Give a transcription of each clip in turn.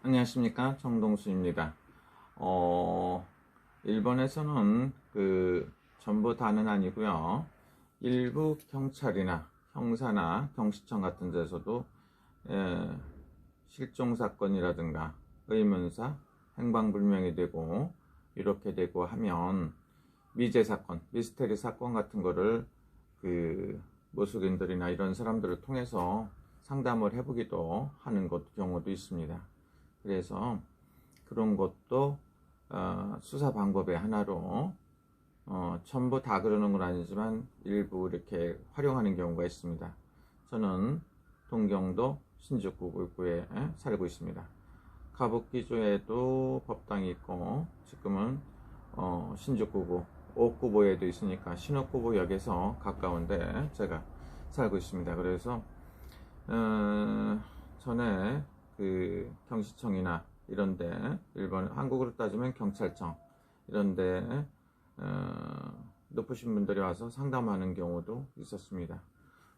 안녕하십니까, 정동수입니다. 일본에서는 전부 다는 아니고요. 일부 경찰이나 형사나 경시청 같은 데서도 에, 실종 사건이라든가 의문사, 행방불명이 되고 이렇게 되고 하면 미제 사건, 미스테리 사건 같은 거를 모속인들이나 이런 사람들을 통해서 상담을 해보기도 하는 경우도 있습니다. 그래서 그런 것도 수사 방법의 하나로 전부 다 그러는 건 아니지만 일부 이렇게 활용하는 경우가 있습니다. 저는 동경도 신주쿠구에 살고 있습니다. 가부키조에도 법당이 있고 지금은 신주쿠구 옥구보에도 있으니까 신옥구보역에서 가까운데 제가 살고 있습니다. 그래서 전에 경시청이나 이런데 일본 한국으로 따지면 경찰청 이런데 높으신 분들이 와서 상담하는 경우도 있었습니다.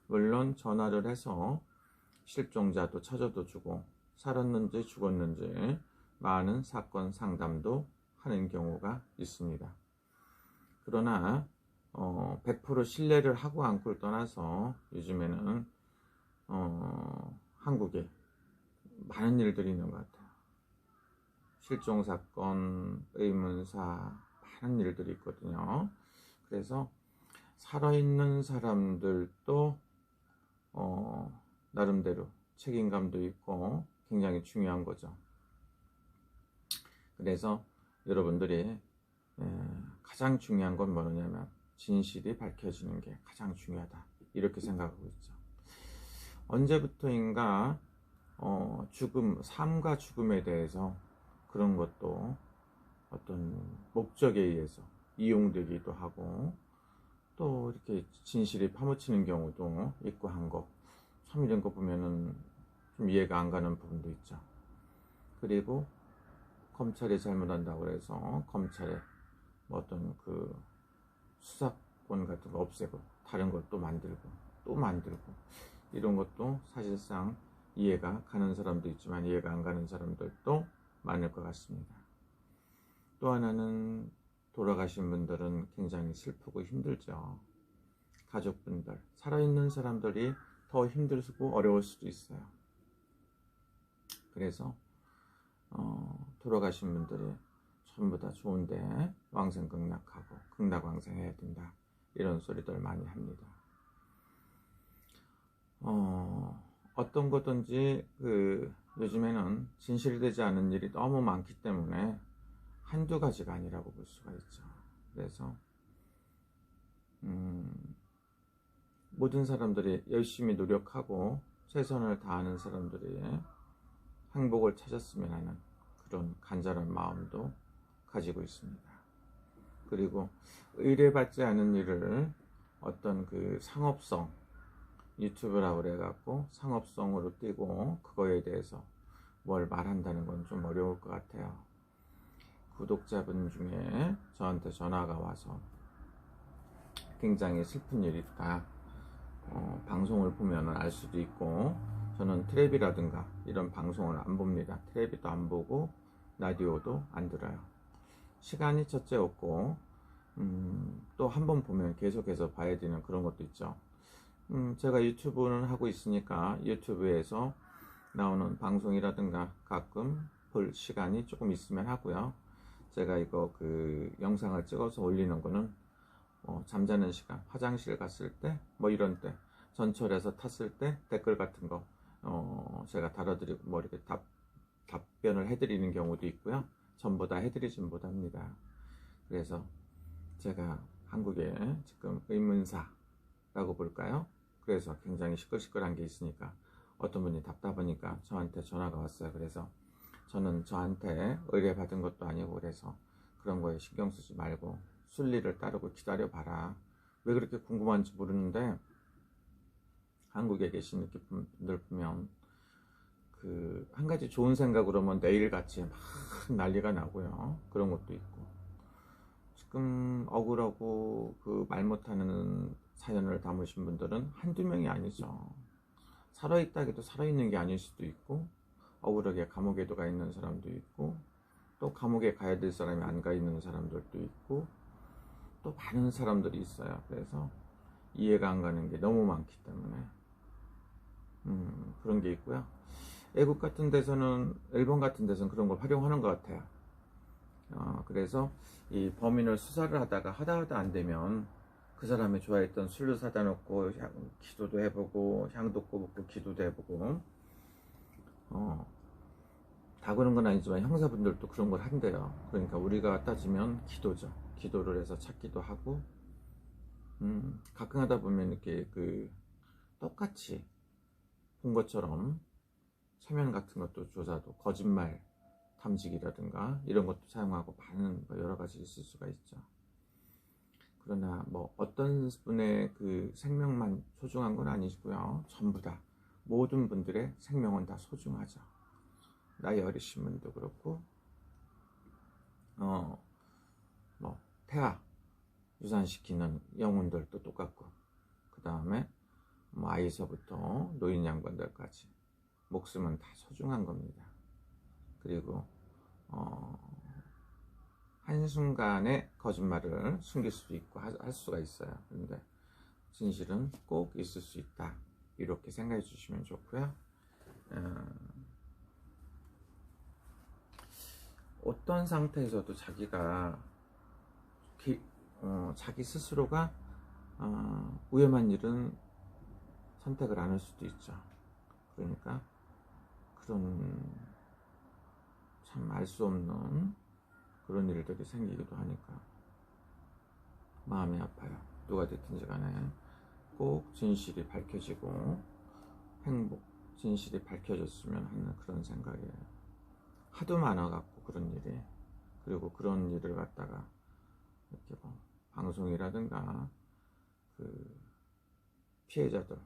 물론 전화를 해서 실종자도 찾아도 주고 살았는지 죽었는지 많은 사건 상담도 하는 경우가 있습니다. 그러나 100% 신뢰를 하고 안고를 떠나서 요즘에는 한국에 많은 일들이 있는 것 같아요. 실종 사건, 의문사 많은 일들이 있거든요. 그래서 살아있는 사람들도 나름대로 책임감도 있고 굉장히 중요한 거죠. 그래서 여러분들이 가장 중요한 건 뭐냐면 진실이 밝혀지는 게 가장 중요하다 이렇게 생각하고 있죠. 언제부터인가 삶과 죽음에 대해서 그런 것도 어떤 목적에 의해서 이용되기도 하고 또 이렇게 진실이 파묻히는 경우도 있고 한 거 참 이런 거 보면은 좀 이해가 안 가는 부분도 있죠. 그리고 검찰이 잘못한다고 해서 검찰에 어떤 수사권 같은 거 없애고 다른 걸 또 만들고 이런 것도 사실상 이해가 가는 사람도 있지만 이해가 안 가는 사람들도 많을 것 같습니다. 또 하나는 돌아가신 분들은 굉장히 슬프고 힘들죠. 가족분들, 살아있는 사람들이 더 힘들고 어려울 수도 있어요. 그래서 돌아가신 분들이 전부 다 좋은데 왕생극락하고 극락왕생해야 된다 이런 소리들 많이 합니다. 어떤 거든지 요즘에는 진실되지 않은 일이 너무 많기 때문에 한두 가지가 아니라고 볼 수가 있죠. 그래서 모든 사람들이 열심히 노력하고 최선을 다하는 사람들이 행복을 찾았으면 하는 그런 간절한 마음도 가지고 있습니다. 그리고 의뢰받지 않은 일을 어떤 상업성 유튜브라고 그래갖고 상업성으로 띄고 그거에 대해서 뭘 말한다는 건 좀 어려울 것 같아요. 구독자분 중에 저한테 전화가 와서 굉장히 슬픈 일이다 방송을 보면 알 수도 있고 저는 텔레비라든가 이런 방송을 안 봅니다. 텔레비도 안 보고 라디오도 안 들어요. 시간이 첫째 없고 또 한 번 보면 계속해서 봐야 되는 그런 것도 있죠. 제가 유튜브는 하고 있으니까 유튜브에서 나오는 방송이라든가 가끔 볼 시간이 조금 있으면 하고요. 제가 이거 영상을 찍어서 올리는 거는 잠자는 시간, 화장실 갔을 때, 뭐 이런 때, 전철에서 탔을 때 댓글 같은 거 제가 달아드리고 뭐 이렇게 답변을 해드리는 경우도 있고요. 전부 다 해드리진 못합니다. 그래서 제가 한국에 지금 의문사라고 볼까요? 그래서 굉장히 시끌시끌한 게 있으니까 어떤 분이 답답하니까 저한테 전화가 왔어요. 그래서 저는 저한테 의뢰받은 것도 아니고 그래서 그런 거에 신경 쓰지 말고 순리를 따르고 기다려봐라. 왜 그렇게 궁금한지 모르는데 한국에 계신 분들 보면 한 가지 좋은 생각으로면 내일같이 막 난리가 나고요. 그런 것도 있고 지금 억울하고 말 못하는 사연을 담으신 분들은 한두 명이 아니죠. 살아있다 해도 살아있는 게 아닐 수도 있고 억울하게 감옥에도 가 있는 사람도 있고, 또 감옥에 가야 될 사람이 안 가 있는 사람들도 있고, 또 많은 사람들이 있어요. 그래서 이해가 안 가는 게 너무 많기 때문에 그런 게 있고요. 외국 같은 데서는, 일본 같은 데서는 그런 걸 활용하는 것 같아요. 그래서 이 범인을 수사를 하다가 안 되면 그 사람이 좋아했던 술도 사다 놓고 기도도 해보고 향도 꼽고 기도도 해보고, 다 그런 건 아니지만 형사분들도 그런 걸 한대요. 그러니까 우리가 따지면 기도죠. 기도를 해서 찾기도 하고, 가끔 하다 보면 이렇게 똑같이 본 것처럼 서면 같은 것도 조사도, 거짓말 탐지기라든가 이런 것도 사용하고 많은 여러 가지 있을 수가 있죠. 그러나 뭐 어떤 분의 그 생명만 소중한 건 아니고요. 전부 다 모든 분들의 생명은 다 소중하죠. 나이 어리신 분도 그렇고, 뭐 태아 유산시키는 영혼들도 똑같고, 그 다음에 뭐 아이서부터 노인 양반들까지 목숨은 다 소중한 겁니다. 그리고 한순간에 거짓말을 숨길 수도 있고 할 수가 있어요. 그런데 진실은 꼭 있을 수 있다, 이렇게 생각해 주시면 좋고요. 어떤 상태에서도 자기가 자기 스스로가 위험한 일은 선택을 안 할 수도 있죠. 그러니까 그런 참 알 수 없는 그런 일들이 생기기도 하니까 마음이 아파요. 누가 됐든지 간에 꼭 진실이 밝혀지고 진실이 밝혀졌으면 하는 그런 생각이에요. 하도 많아갖고 그런 일이. 그리고 그런 일을 갖다가 이렇게 뭐 방송이라든가 그 피해자들,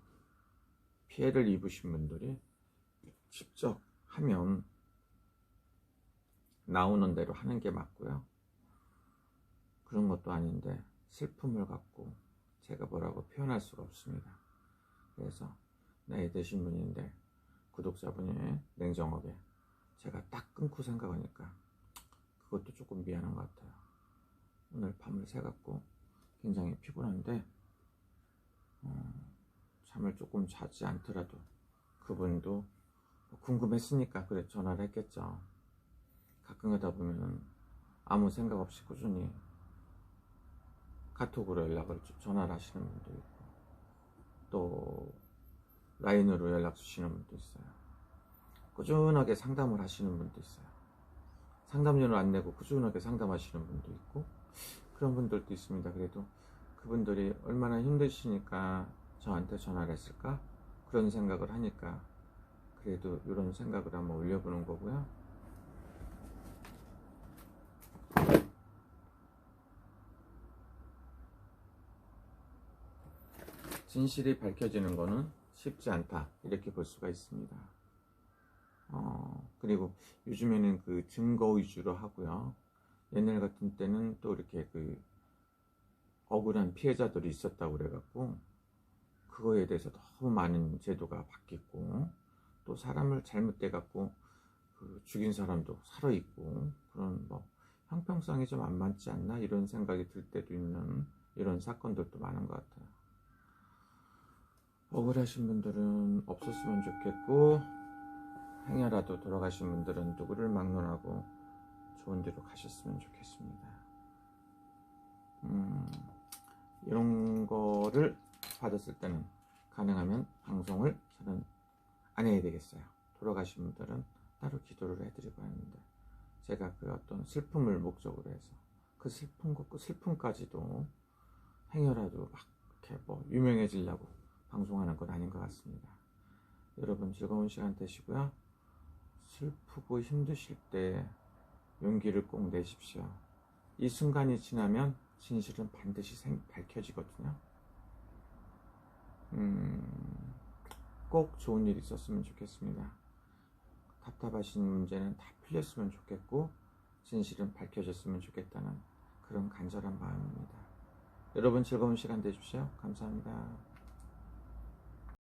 피해를 입으신 분들이 직접 하면 나오는 대로 하는 게 맞고요. 그런 것도 아닌데 슬픔을 갖고 제가 뭐라고 표현할 수가 없습니다. 그래서 나이 드신 분인데 구독자분이 냉정하게 제가 딱 끊고 생각하니까 그것도 조금 미안한 것 같아요. 오늘 밤을 새갖고 굉장히 피곤한데 잠을 조금 자지 않더라도 그분도 궁금했으니까 그래 전화를 했겠죠. 가끔 하다 보면 아무 생각 없이 꾸준히 카톡으로 전화를 하시는 분도 있고, 또 라인으로 연락 주시는 분도 있어요. 꾸준하게 상담을 하시는 분도 있어요. 상담료를 안 내고 꾸준하게 상담하시는 분도 있고, 그런 분들도 있습니다. 그래도 그분들이 얼마나 힘드시니까 저한테 전화를 했을까? 그런 생각을 하니까 그래도 이런 생각을 한번 올려보는 거고요. 진실이 밝혀지는 거는 쉽지 않다, 이렇게 볼 수가 있습니다. 그리고 요즘에는 그 증거 위주로 하고요. 옛날 같은 때는 또 이렇게 그 억울한 피해자들이 있었다고 그래갖고 그거에 대해서 너무 많은 제도가 바뀌고, 또 사람을 잘못돼갖고 그 죽인 사람도 살아있고, 그런 뭐 형평성이 좀 안 맞지 않나, 이런 생각이 들 때도 있는 이런 사건들도 많은 것 같아요. 억울하신 분들은 없었으면 좋겠고, 행여라도 돌아가신 분들은 누구를 막론하고 좋은 데로 가셨으면 좋겠습니다. 이런 거를 받았을 때는 가능하면 방송을 저는 안 해야 되겠어요. 돌아가신 분들은 따로 기도를 해드리고 하는데, 제가 그 어떤 슬픔을 목적으로 해서 그 슬픔까지도 행여라도 막 이렇게 뭐 유명해지려고 방송하는 건 아닌 것 같습니다. 여러분 즐거운 시간 되시고요. 슬프고 힘드실 때 용기를 꼭 내십시오. 이 순간이 지나면 진실은 반드시 밝혀지거든요. 꼭 좋은 일이 있었으면 좋겠습니다. 답답하신 문제는 다 풀렸으면 좋겠고, 진실은 밝혀졌으면 좋겠다는 그런 간절한 마음입니다. 여러분 즐거운 시간 되십시오. 감사합니다.